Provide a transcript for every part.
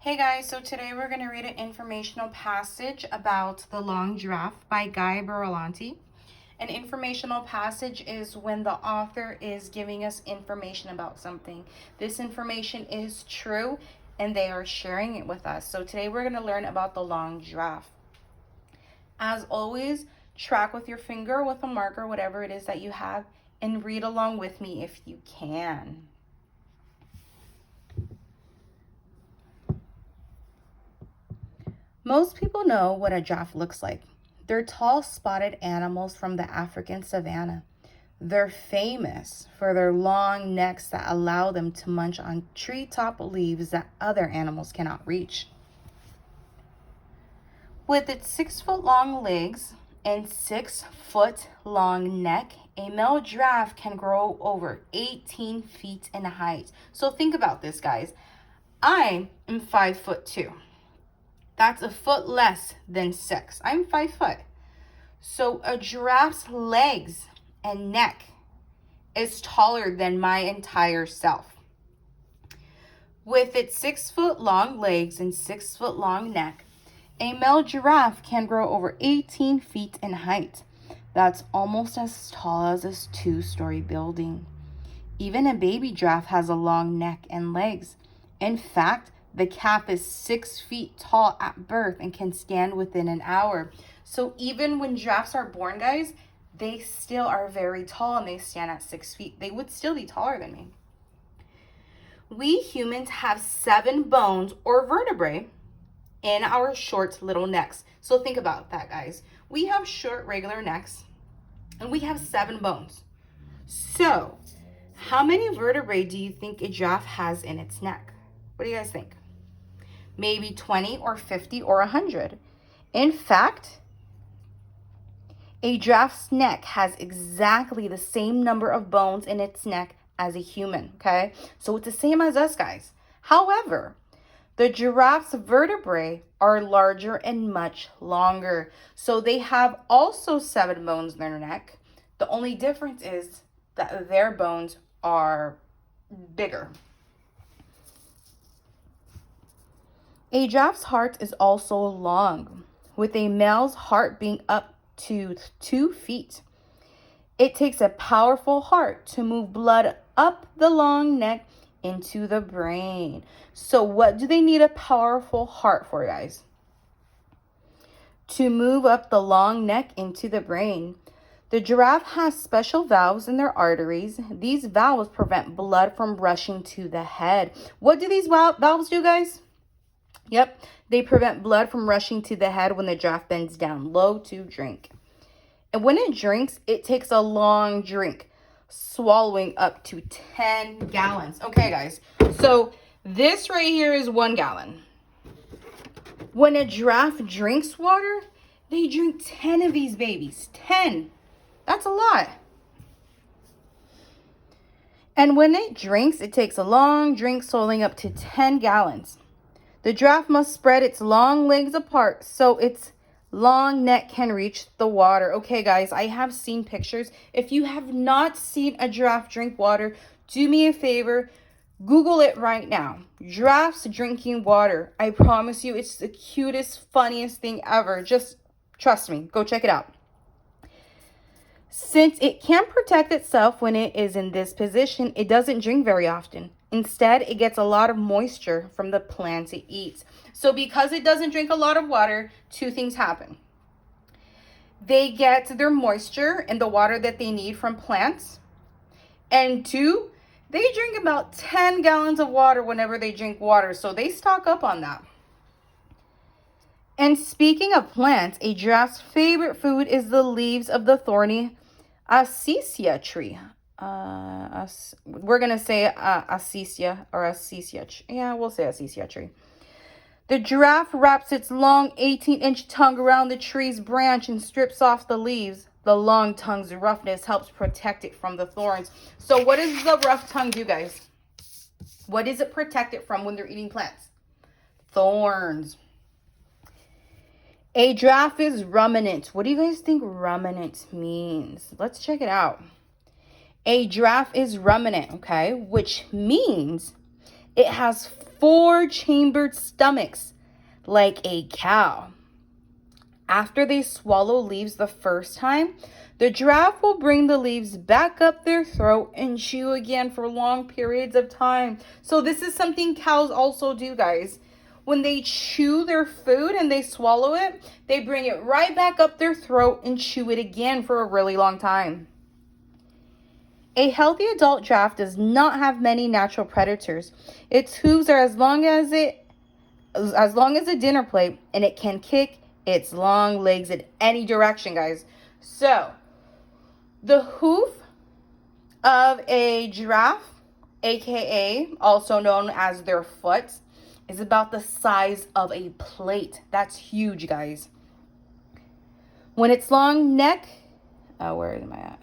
Hey guys, so today we're going to read an informational passage about The Long Giraffe by Guy Berlanti. An informational passage is when the author is giving us information about something. This information is true and they are sharing it with us. So today we're going to learn about the long giraffe. As always, track with your finger, with a marker, whatever it is that you have, and read along with me if you can. Most people know what a giraffe looks like. They're tall, spotted animals from the African savanna. They're famous for their long necks that allow them to munch on treetop leaves that other animals cannot reach. With its 6-foot-long legs and 6-foot-long neck, a male giraffe can grow over 18 feet in height. So think about this, guys. I am 5'2". That's a foot less than 6. I'm 5 foot. So a giraffe's legs and neck is taller than my entire self. With its 6-foot-long legs and 6-foot-long neck, a male giraffe can grow over 18 feet in height. That's almost as tall as a 2-story building. Even a baby giraffe has a long neck and legs. In fact, the calf is 6 feet tall at birth and can stand within an hour. So even when giraffes are born, guys, they still are very tall and they stand at 6 feet. They would still be taller than me. We humans have 7 bones or vertebrae in our short little necks. So think about that, guys. We have short regular necks and we have 7 bones. So how many vertebrae do you think a giraffe has in its neck? What do you guys think? Maybe 20 or 50 or 100. In fact, a giraffe's neck has exactly the same number of bones in its neck as a human, okay? So it's the same as us, guys. However, the giraffe's vertebrae are larger and much longer. So they have also 7 bones in their neck. The only difference is that their bones are bigger. A giraffe's heart is also long, with a male's heart being up to 2 feet. It takes a powerful heart to move blood up the long neck into the brain. So what do they need a powerful heart for, guys? To move up the long neck into the brain. The giraffe has special valves in their arteries. These valves prevent blood from rushing to the head. What do these valves do, guys? Yep, they prevent blood from rushing to the head when the giraffe bends down low to drink. And when it drinks, it takes a long drink, swallowing up to 10 gallons. Okay, guys, so this right here is 1 gallon. When a giraffe drinks water, they drink 10 of these babies. 10. That's a lot. And when it drinks, it takes a long drink, swallowing up to 10 gallons. The giraffe must spread its long legs apart so its long neck can reach the water. Okay, guys, I have seen pictures. If you have not seen a giraffe drink water, do me a favor, Google it right now. Giraffes drinking water. I promise you, it's the cutest, funniest thing ever. Just trust me. Go check it out. Since it can't protect itself when it is in this position, it doesn't drink very often. Instead, it gets a lot of moisture from the plants it eats. So because it doesn't drink a lot of water, 2 things happen. They get their moisture and the water that they need from plants. And 2, they drink about 10 gallons of water whenever they drink water. So they stock up on that. And speaking of plants, a giraffe's favorite food is the leaves of the thorny acacia tree. We're going to say acacia or acacia. Yeah, we'll say acacia tree. The giraffe wraps its long 18-inch tongue around the tree's branch and strips off the leaves. The long tongue's roughness helps protect it from the thorns. So what does the rough tongue do, guys? What does it protect it from when they're eating plants? Thorns. A giraffe is ruminant. What do you guys think ruminant means? Let's check it out. A giraffe is ruminant, okay, which means It has 4-chambered stomachs like a cow. After they swallow leaves the first time, the giraffe will bring the leaves back up their throat and chew again for long periods of time. So this is something cows also do, guys. When they chew their food and they swallow it, they bring it right back up their throat and chew it again for a really long time. A healthy adult giraffe does not have many natural predators. Its hooves are as long as a dinner plate, and it can kick its long legs in any direction, guys. So, the hoof of a giraffe, aka also known as their foot, is about the size of a plate. That's huge, guys. When its long neck, where am I at?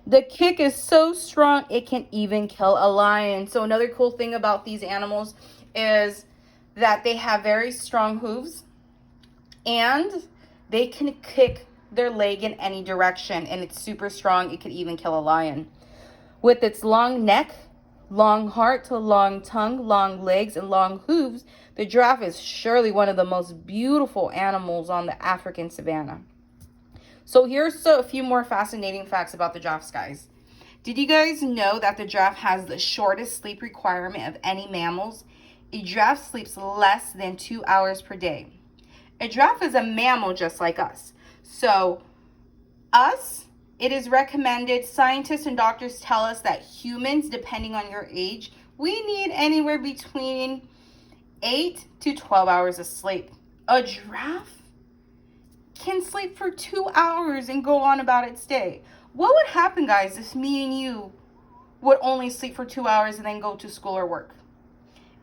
The kick is so strong it can even kill a lion. So another cool thing about these animals is that they have very strong hooves and they can kick their leg in any direction, and it's super strong. It could even kill a lion. With its long neck, long heart, long tongue, long legs, and long hooves, the giraffe is surely one of the most beautiful animals on the African savanna. So here's a few more fascinating facts about the giraffes, guys. Did you guys know that the giraffe has the shortest sleep requirement of any mammals? A giraffe sleeps less than 2 hours per day. A giraffe is a mammal just like us. So it is recommended, scientists and doctors tell us that humans, depending on your age, we need anywhere between 8 to 12 hours of sleep. A giraffe can sleep for 2 hours and go on about its day. What would happen, guys, if me and you would only sleep for 2 hours and then go to school or work?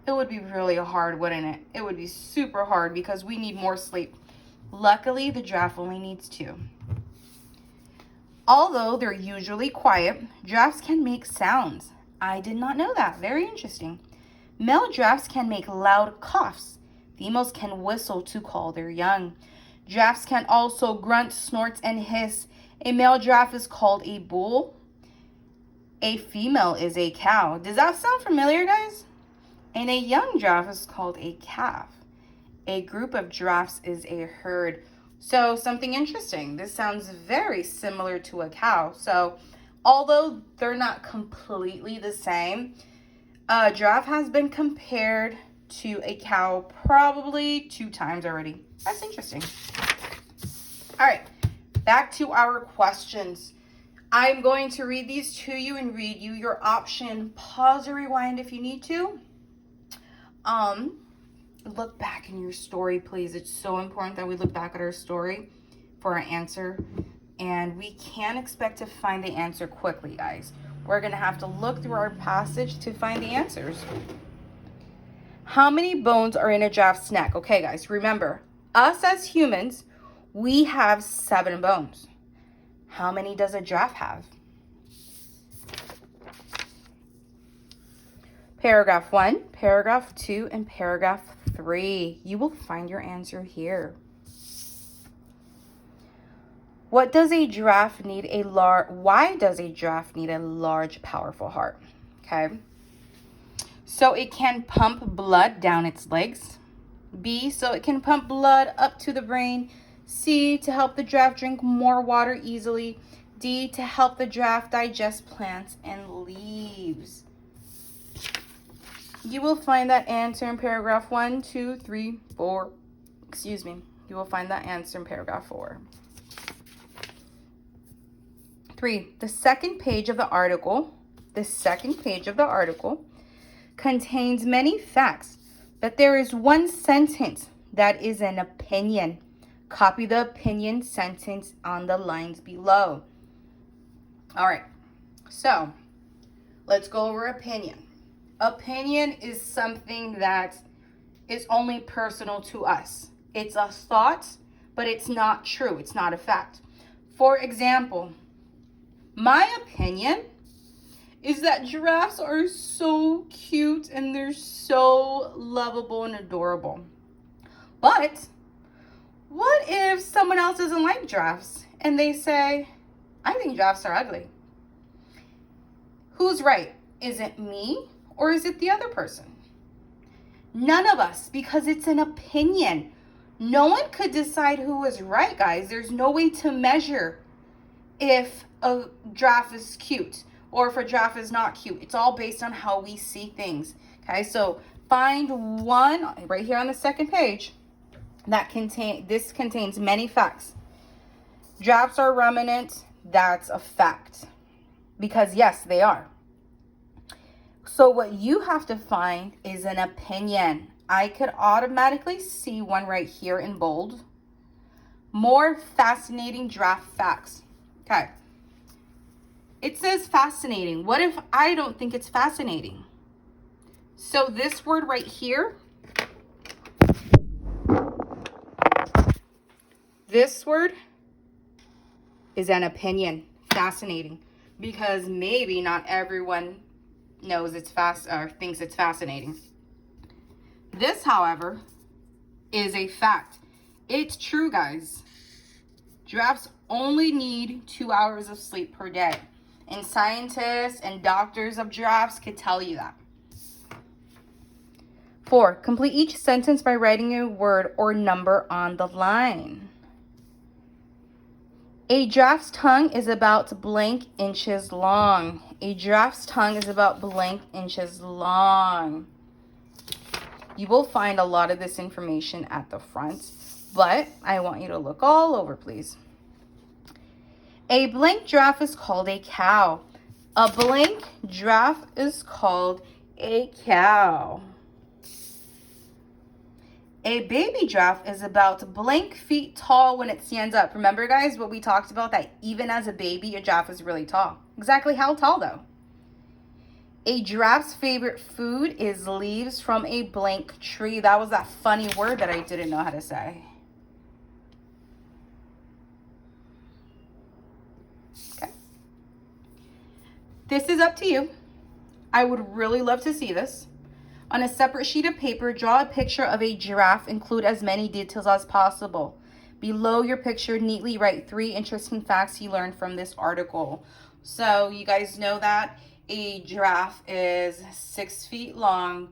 It would be really hard, wouldn't it? It would be super hard because we need more sleep. Luckily, the giraffe only needs 2. Although they're usually quiet, giraffes can make sounds. I did not know that. Very interesting. Male giraffes can make loud coughs. Females can whistle to call their young. Giraffes can also grunt, snort, and hiss. A male giraffe is called a bull. A female is a cow. Does that sound familiar, guys? And a young giraffe is called a calf. A group of giraffes is a herd. So something interesting. This sounds very similar to a cow. So although they're not completely the same, a giraffe has been compared to a cow probably 2 times already. That's interesting. All right, back to our questions. I'm going to read these to you and read you your option. Pause or rewind if you need to. Look back in your story, please. It's so important that we look back at our story for our answer. And we can't expect to find the answer quickly, guys. We're going to have to look through our passage to find the answers. How many bones are in a giraffe's neck? Okay, guys, remember, us as humans, we have 7 bones. How many does a giraffe have? Paragraph 1, paragraph 2, and paragraph 3. You will find your answer here. Why does a giraffe need a large, powerful heart? Okay. So it can pump blood down its legs. B, so it can pump blood up to the brain. C, to help the giraffe drink more water easily. D, to help the giraffe digest plants and leaves. You will find that answer in paragraph 1, 2, 3, 4. You will find that answer in paragraph 4. 3. The second page of the article contains many facts, but there is one sentence that is an opinion. Copy the opinion sentence on the lines below. All right, so let's go over opinion. Opinion is something that is only personal to us. It's a thought, but it's not true. It's not a fact. For example, my opinion is that giraffes are so cute and they're so lovable and adorable. But what if someone else doesn't like giraffes and they say, I think giraffes are ugly? Who's right? Is it me or is it the other person? None of us, because it's an opinion. No one could decide who is right, guys. There's no way to measure if a giraffe is cute or if a giraffe is not cute. It's all based on how we see things. Okay, so find one right here on the second page that contains many facts. Giraffes are ruminant. That's a fact. Because yes, they are. So what you have to find is an opinion. I could automatically see one right here in bold. More fascinating giraffe facts. Okay. It says fascinating. What if I don't think it's fascinating? So this word right here, this word is an opinion. Fascinating. Because maybe not everyone knows it's fast or thinks it's fascinating. This, however, is a fact. It's true, guys. Giraffes only need 2 hours of sleep per day. And scientists and doctors of giraffes could tell you that. 4, complete each sentence by writing a word or number on the line. A giraffe's tongue is about blank inches long. A giraffe's tongue is about blank inches long. You will find a lot of this information at the front, but I want you to look all over, please. A blank giraffe is called a cow. A blank giraffe is called a cow. A baby giraffe is about blank feet tall when it stands up. Remember, guys, what we talked about, that even as a baby, a giraffe is really tall. Exactly how tall, though? A giraffe's favorite food is leaves from a blank tree. That was that funny word that I didn't know how to say. Okay. This is up to you. I would really love to see this. On a separate sheet of paper, draw a picture of a giraffe. Include as many details as possible. Below your picture, neatly write 3 interesting facts you learned from this article. So you guys know that a giraffe is 6 feet long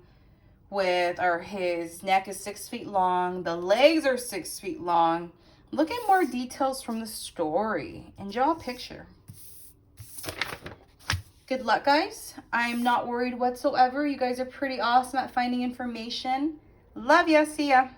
his neck is 6 feet long. The legs are 6 feet long. Look at more details from the story and draw a picture. Good luck, guys. I'm not worried whatsoever. You guys are pretty awesome at finding information. Love ya. See ya.